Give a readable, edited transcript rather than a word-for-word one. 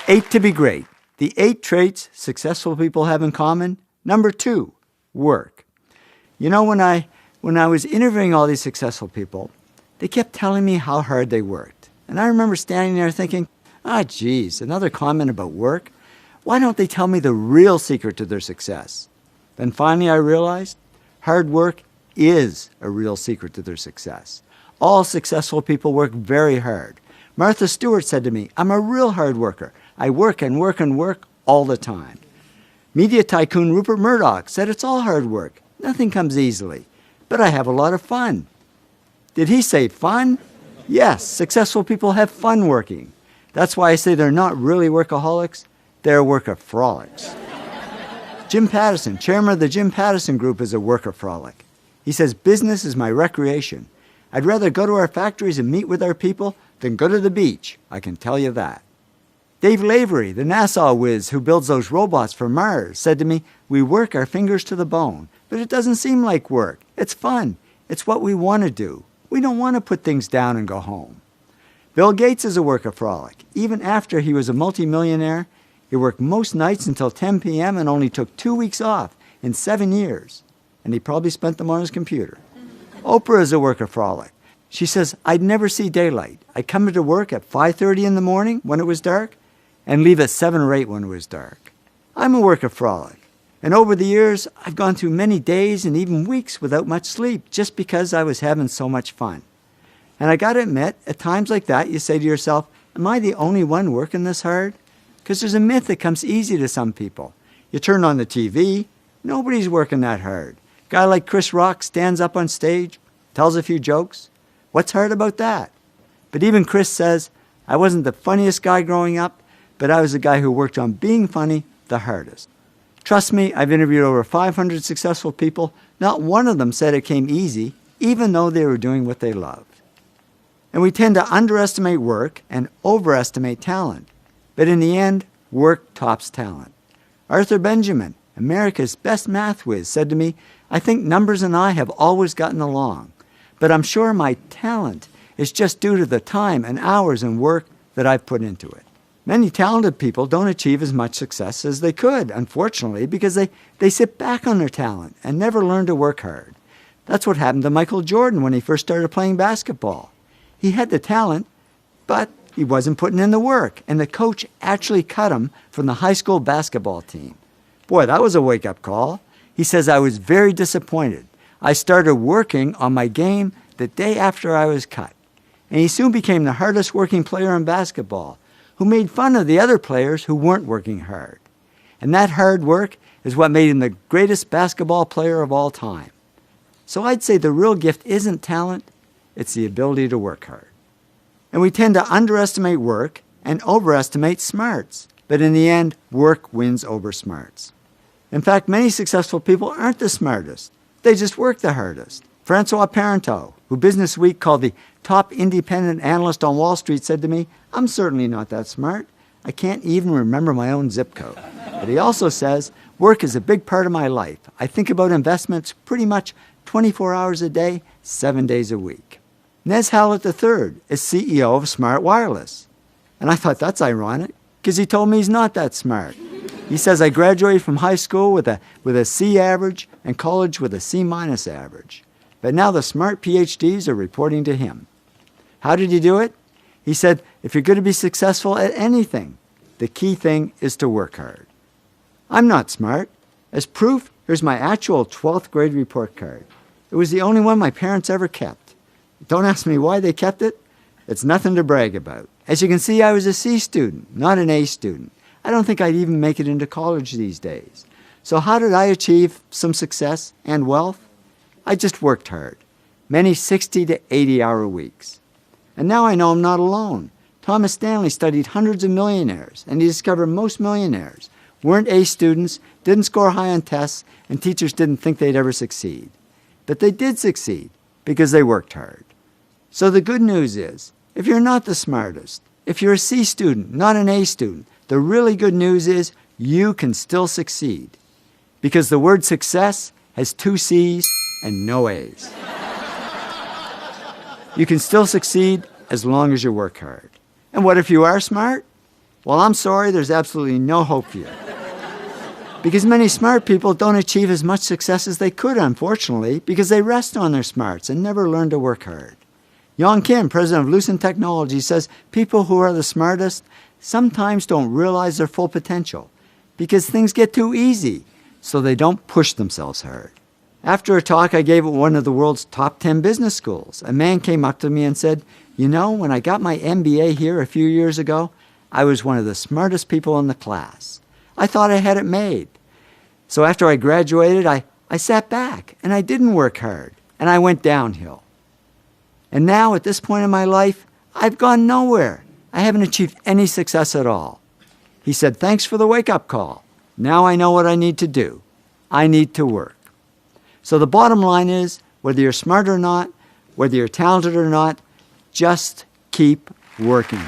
8 to be great. The 8 traits successful people have in common. Number 2, work. You know, when I was interviewing all these successful people, they kept telling me how hard they worked. And I remember standing there thinking, geez, another comment about work? Why don't they tell me the real secret to their success? Then finally I realized hard work is a real secret to their success. All successful people work very hard. Martha Stewart said to me, I'm a real hard worker. I work and work and work all the time. Media tycoon Rupert Murdoch said it's all hard work. Nothing comes easily. But I have a lot of fun. Did he say fun? Yes, successful people have fun working. That's why I say they're not really workaholics, they're workaholics. Jim Pattison, chairman of the Jim Pattison Group, is a workaholic. He says, business is my recreation. I'd rather go to our factories and meet with our people than go to the beach, I can tell you that. Dave Lavery, the NASA whiz who builds those robots for Mars, said to me, we work our fingers to the bone, but it doesn't seem like work. It's fun. It's what we want to do. We don't want to put things down and go home. Bill Gates is a workaholic. Even after he was a multimillionaire, he worked most nights until 10 p.m. and only took 2 weeks off in 7 years. And he probably spent them on his computer. Oprah is a workaholic. She says, I'd never see daylight. I'd come into work at 5:30 in the morning when it was dark and leave at 7 or 8 when it was dark. I'm a workaholic. And over the years, I've gone through many days and even weeks without much sleep just because I was having so much fun. And I got to admit, at times like that, you say to yourself, am I the only one working this hard? Because there's a myth that comes easy to some people. You turn on the TV, nobody's working that hard. A guy like Chris Rock stands up on stage, tells a few jokes. What's hard about that? But even Chris says, I wasn't the funniest guy growing up, but I was the guy who worked on being funny the hardest. Trust me, I've interviewed over 500 successful people. Not one of them said it came easy, even though they were doing what they loved. And we tend to underestimate work and overestimate talent. But in the end, work tops talent. Arthur Benjamin, America's best math whiz, said to me, I think numbers and I have always gotten along, but I'm sure my talent is just due to the time and hours and work that I've put into it. Many talented people don't achieve as much success as they could, unfortunately, because they sit back on their talent and never learn to work hard. That's what happened to Michael Jordan when he first started playing basketball. He had the talent, but he wasn't putting in the work, and the coach actually cut him from the high school basketball team. Boy, that was a wake-up call. He says, I was very disappointed. I started working on my game the day after I was cut. And he soon became the hardest working player in basketball, who made fun of the other players who weren't working hard. And that hard work is what made him the greatest basketball player of all time. So I'd say the real gift isn't talent, it's the ability to work hard. And we tend to underestimate work and overestimate smarts. But in the end, work wins over smarts. In fact, many successful people aren't the smartest. They just work the hardest. Francois Parenteau, who Business Week called the top independent analyst on Wall Street, said to me, I'm certainly not that smart. I can't even remember my own zip code. But he also says, work is a big part of my life. I think about investments pretty much 24 hours a day, 7 days a week. Nez Hallett III is CEO of Smart Wireless. And I thought that's ironic, because he told me he's not that smart. He says, I graduated from high school with a C average and college with a C- average. But now the smart PhDs are reporting to him. How did he do it? He said, if you're going to be successful at anything, the key thing is to work hard. I'm not smart. As proof, here's my actual 12th grade report card. It was the only one my parents ever kept. Don't ask me why they kept it. It's nothing to brag about. As you can see, I was a C student, not an A student. I don't think I'd even make it into college these days. So how did I achieve some success and wealth? I just worked hard. Many 60 to 80-hour weeks. And now I know I'm not alone. Thomas Stanley studied hundreds of millionaires, and he discovered most millionaires weren't A students, didn't score high on tests, and teachers didn't think they'd ever succeed. But they did succeed because they worked hard. So the good news is, if you're not the smartest, if you're a C student, not an A student, the really good news is you can still succeed. Because the word success has 2 C's and no A's. You can still succeed as long as you work hard. And what if you are smart? Well, I'm sorry, there's absolutely no hope for you. Because many smart people don't achieve as much success as they could, unfortunately, because they rest on their smarts and never learn to work hard. Yong Kim, president of Lucent Technology, says people who are the smartest sometimes don't realize their full potential because things get too easy, so they don't push themselves hard. After a talk I gave at one of the world's top 10 business schools, a man came up to me and said, "You know, when I got my MBA here a few years ago, I was one of the smartest people in the class. I thought I had it made. So after I graduated, I sat back and I didn't work hard and I went downhill. And now at this point in my life, I've gone nowhere. I haven't achieved any success at all." He said, "Thanks for the wake-up call. Now I know what I need to do. I need to work." So the bottom line is, whether you're smart or not, whether you're talented or not, just keep working.